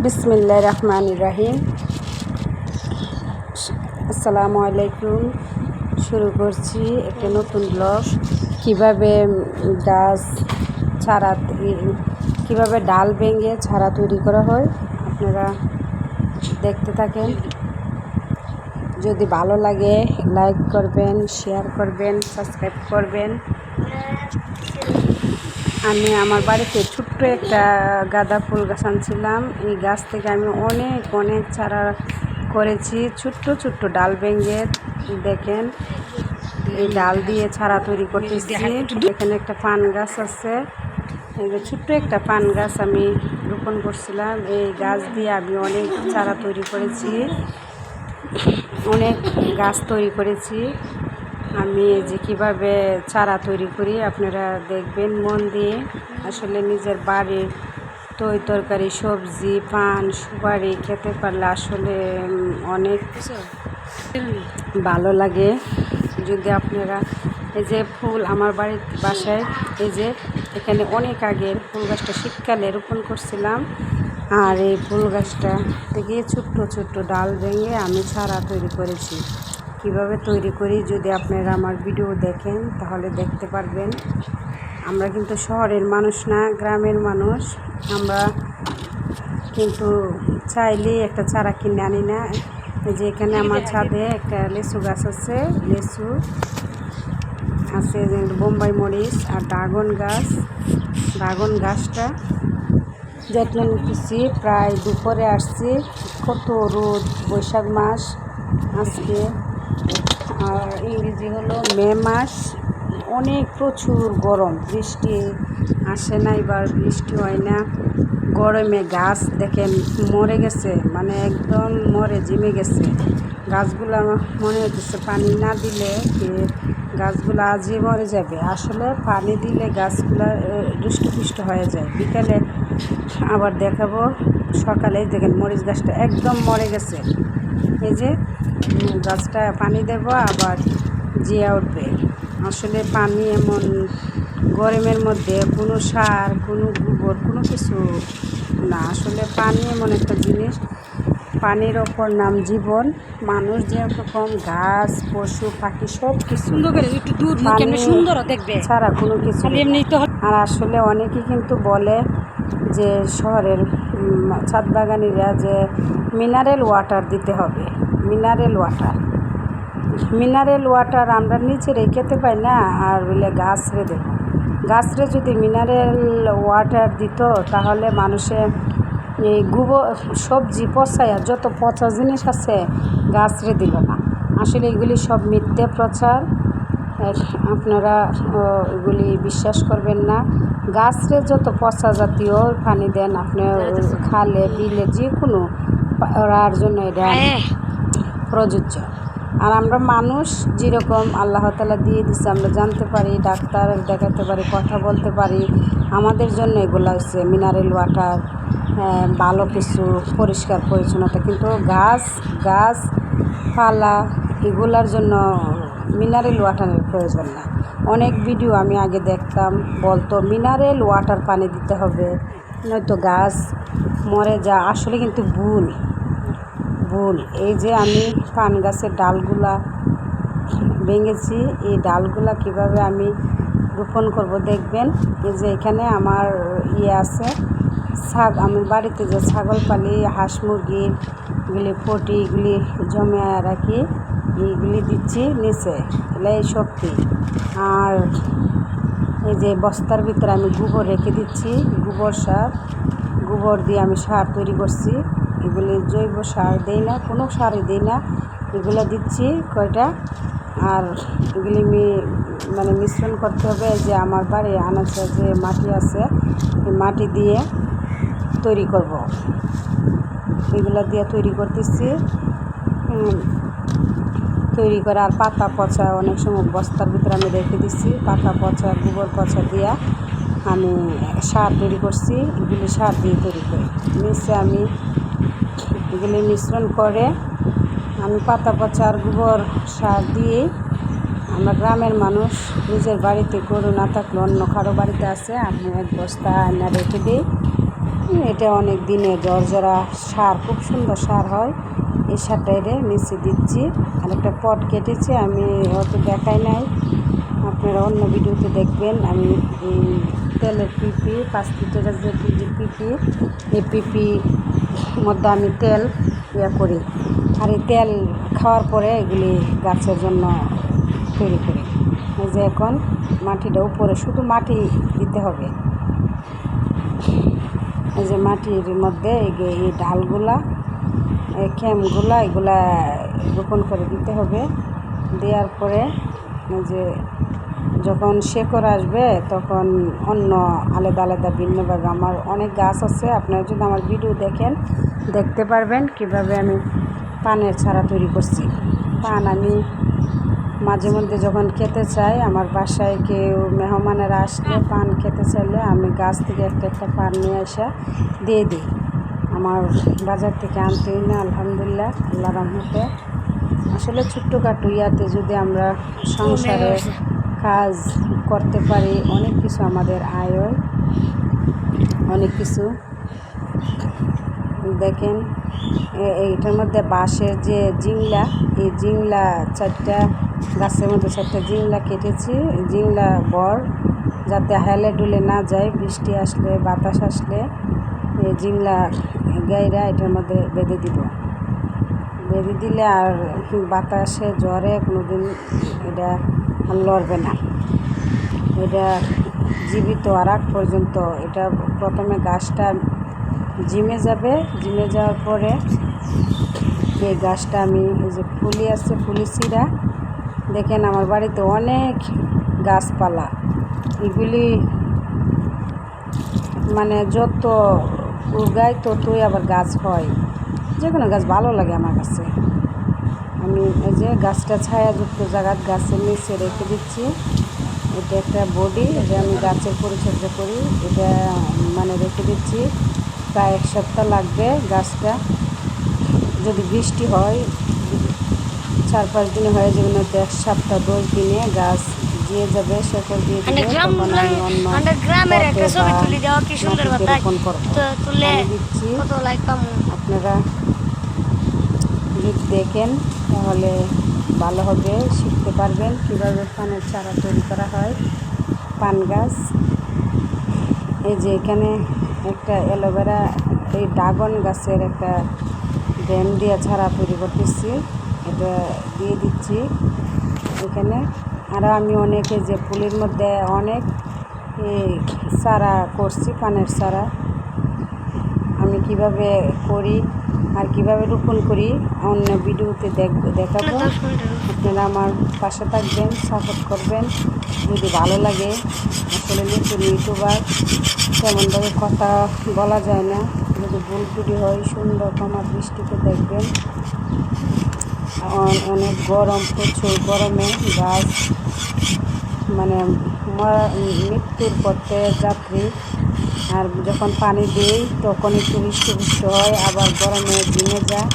বিসমিল্লাহির রহমানির রহিম। আসসালামু আলাইকুম। শুরু করছি একটা নতুন ব্লগ। কিভাবে গাছ চারা, কিভাবে ডাল ভেঙে চারা তৈরি করা হয় আপনারা দেখতে থাকেন। যদি ভালো লাগে লাইক করবেন, শেয়ার করবেন, সাবস্ক্রাইব করবেন। আমি আমার বাড়িতে ছোট্ট একটা গাঁদা ফুল গাছ আনছিলাম। এই গাছ থেকে আমি অনেক চারা করেছি। ছোট্ট ডাল ভেঙে দেখেন, এই ডাল দিয়ে চারা তৈরি করতেছি। এখানে একটা পান গাছ আছে, ছোট্ট একটা পান গাছ আমি রোপণ করছিলাম। এই গাছ দিয়ে আমি অনেক চারা তৈরি করেছি, অনেক গাছ তৈরি করেছি। আমি যে কিভাবে চারা তৈরি করি আপনারা দেখবেন মন দিয়ে। আসলে নিজের বাড়ির তরকারি, সবজি, পান, সুপারি খেতে পারলে আসলে অনেক ভালো লাগে। যদি আপনারা এই যে ফুল আমার বাসায় এই যে এখানে অনেক আগের ফুল গাছটা শীতকালে রোপণ করছিলাম। আর এই ফুল গাছটা থেকে ছোট্ট ডাল ভেঙে আমি চারা তৈরি করেছি। কিভাবে তৈরি করি যদি আপনারা আমার ভিডিও দেখেন তাহলে দেখতে পারবেন। আমরা কিন্তু শহরের মানুষ না, গ্রামের মানুষ। আমরা কিন্তু চাইলে একটা চারা কিনে আনি না। যে এখানে আমার ছাদে একটা লিচু গাছ আছে, লিচু আছে, বোম্বাই মরিচ আর ড্রাগন গাছটা যত্ন নিতেছি। প্রায় দুপুরে আসছি, কত রোদ, বৈশাখ মাস আজকে, আর ইংরেজি হলো মে মাস। অনেক প্রচুর গরম, বৃষ্টি আসে না, এবার বৃষ্টি হয় না। গরমে গাছ দেখেন মরে গেছে, মানে একদম জিমে গেছে গাছগুলো। মনে হচ্ছে পানি না দিলে গাছগুলো আজই মরে যাবে। আসলে পানি দিলে গাছগুলো হৃষ্টপুষ্ট হয়ে যায়। বিকালে আবার দেখাবো, সকালে দেখেন মরিচ গাছটা একদম মরে গেছে। এই যে গাছটা পানি দেব, আবার জিয়া উঠবে। আসলে পানি এমন গরমের মধ্যে কোনো সার, কোনো গোবর, কোনো কিছু না। আসলে পানি এমন একটা জিনিস, পানির ওপর নাম জীবন। মানুষ যেরকম গাছ, পশু পাখি সব কিছু ছাড়া কোনো কিছু। আর আসলে অনেকেই কিন্তু বলে যে শহরের ছাদ বাগানিরা যে মিনারেল ওয়াটার দিতে হবে। মিনারেল ওয়াটার আমরা নিজেরাই খেতে পাই না, আর বলে গাছরে দেব। গাছরে যদি মিনারেল ওয়াটার দিত তাহলে মানুষের এই গোবর, সবজি পচায়া, যত পচা জিনিস আছে গাছরে দিল না। আসলে এগুলি সব মিথ্যে প্রচার, আপনারা এগুলি বিশ্বাস করবেন না। গাছরে যত পচা জাতীয় পানি দেন আপনি, খালে বিলে যে কোনো ওরার জন্য এটা প্রযোজ্য। আর আমরা মানুষ যেরকম আল্লাহ তাআলা দিয়ে দিচ্ছে, আমরা জানতে পারি, ডাক্তার দেখাতে পারি, কথা বলতে পারি, আমাদের জন্য এগুলো হচ্ছে মিনারেল ওয়াটার, ভালো কিছু, পরিষ্কার পরিচ্ছন্নতা। কিন্তু গাছপালা এগুলার জন্য মিনারেল ওয়াটারের প্রয়োজন না। অনেক ভিডিও আমি আগে দেখতাম, বলতো মিনারেল ওয়াটার পানি দিতে হবে, নয়তো গাছ মরে যা। আসলে কিন্তু ভুল। এই যে আমি পান গাছের ডালগুলা ভেঙেছি, এই ডালগুলা কিভাবে আমি রোপণ করব দেখবেন। এই যে এখানে আমার আছে আমার বাড়িতে যে ছাগল পালি, হাঁস মুরগিগুলি পটি, এগুলি জমে রাখি, এইগুলি দিচ্ছি নিচে, এগুলো এই শক্তি। আর এই যে বস্তার ভিতরে আমি গোবর রেখে দিচ্ছি, গোবর দিয়ে আমি সার তৈরি করছি। এগুলি জৈব সার দেই না, কোনো সারই দেই না, এগুলো দিচ্ছি কয়টা। আর এগুলি মিশ্রণ করতে হবে। যে আমার বাড়ি আনাচে যে মাটি আছে, এই মাটি দিয়ে তৈরি করব, এগুলো দিয়ে তৈরি করতেছি। তৈরি করে আর পাতা পচা অনেক সময় বস্তার ভিতরে আমি রেখে দিচ্ছি, পাতা পচা, গোবর পচা দিয়া আমি সার তৈরি করছি। এগুলি সার দিয়ে তৈরি করি। নিচে আমি এগুলি মিশ্রণ করে আমি পাতা পচা আর গোবর সার দিয়ে, আমরা গ্রামের মানুষ, নিজের বাড়িতে গরু না থাকলে অন্য কারো বাড়িতে আছে, আমি এক বস্তা আয়না রেখে দিই। এটা অনেক দিনে জর্জরা সার, খুব সুন্দর সার হয়। এই সারটা এটা নিচে দিচ্ছি। আর একটা পট কেটেছি, আমি অত দেখাই নাই, আপনারা অন্য ভিডিওতে দেখবেন। আমি এই তেলের পিপি 5 লিটারের যে পিপি, এই পিপি মধ্যে আমি তেল করি। আর এই তেল খাওয়ার পরে এগুলি গাছের জন্য তৈরি করি। এই যে এখন মাটিটা উপরে শুধু মাটি দিতে হবে। এই যে মাটির মধ্যে এই ডালগুলা, এই ক্যামগুলা, এগুলা রোপণ করে দিতে হবে। দেওয়ার পরে যে যখন শেকড় আসবে তখন অন্য আলাদা আলাদা ভিন্নভাবে আমার অনেক গাছ আছে। আপনারা যদি আমার ভিডিও দেখেন দেখতে পারবেন কিভাবে আমি পানের চারা তৈরি করছি। পান আমি মাঝে মধ্যে যখন খেতে চাই, আমার বাসায় কেউ মেহমানেরা আসলে পান খেতে চাইলে আমি গাছ থেকে একটা একটা পান নিয়ে আসা দিয়ে দিই। আমার বাজার থেকে আনতেই না, আলহামদুলিল্লাহ, আল্লাহ রহমতে। আসলে ছোট্টখাটো ইয়াতে যদি আমরা সংসারে কাজ করতে পারি, অনেক কিছু আমাদের আয় হয়, অনেক কিছু। দেখেন এইটার মধ্যে বাঁশের যে জিংলা, এই জিংলা 4টা গাছের মধ্যে 4টা জিংলা কেটেছি। জিংলা বর যাতে হেলে ডুলে না যায়, বৃষ্টি আসলে বাতাস আসলে এই জিংলা গাইরা এটার মধ্যে বেঁধে দিব। বেঁধে দিলে আর বাতাসে জ্বরে কোনো দিন এটা আর লড়বে না। এটা জীবিত আর আগ পর্যন্ত এটা প্রথমে গাছটা জিমে যাবে। জিমে যাওয়ার পরে এই গাছটা আমি, এই যে ফুলি আছে, ফুলি চিরা, দেখেন আমার বাড়িতে অনেক গাছপালা। এগুলি মানে যত উগায় ততই আবার গাছ হয়। যে কোনো গাছ ভালো লাগে আমার কাছে। আমি এই যে গাছটা ছায়াযুক্ত জায়গায় গাছের নিচে রেখে দিচ্ছি। এটা একটা বডি, এটা আমি গাছের পরিচর্যা করি, এটা মানে রেখে দিচ্ছি। প্রায় 1 সপ্তাহ লাগবে। গাছটা যদি বৃষ্টি হয় 4-5 দিনে হয়ে যাবে, নয়তো 1 সপ্তাহ 10 দিনে গাছ দিয়ে যাবে, শেকড় দিয়ে যাবে। তখন আমি অন্য রোপণ করবো। দিচ্ছি, আপনারা যদি দেখেন তাহলে ভালো হবে, শিখতে পারবেন কীভাবে পানের চারা তৈরি করা হয়। পান গাছ, এই যে এখানে একটা অ্যালোভেরা, এই ড্রাগন গাছের একটা ড্যাম দিয়ে চারা তৈরি করতেছি, এটা দিয়ে দিচ্ছি এখানে। আরও আমি অনেকে যে ফুলের মধ্যে অনেক চারা করছি, পানের চারা আমি কিভাবে করি আর কিভাবে রোপণ করি অন্য ভিডিওতে দেখাবো। আপনারা আমার পাশে থাকবেন, সাপোর্ট করবেন যদি ভালো লাগে। আসলে নতুন ইউটিউবার, তেমনভাবে কথা বলা যায় না, যদি ভুল ত্রুটি হয় সুন্দর ক্ষমা দৃষ্টিতে দেখবেন। অনেক গরম, প্রচুর গরমে গাছ মানে মৃত্যুর পথে যাত্রী। আর যখন পানি দিই তখন একটু হৃষ্টপুষ্ট হয়, আবার গরমে জিমে যায়।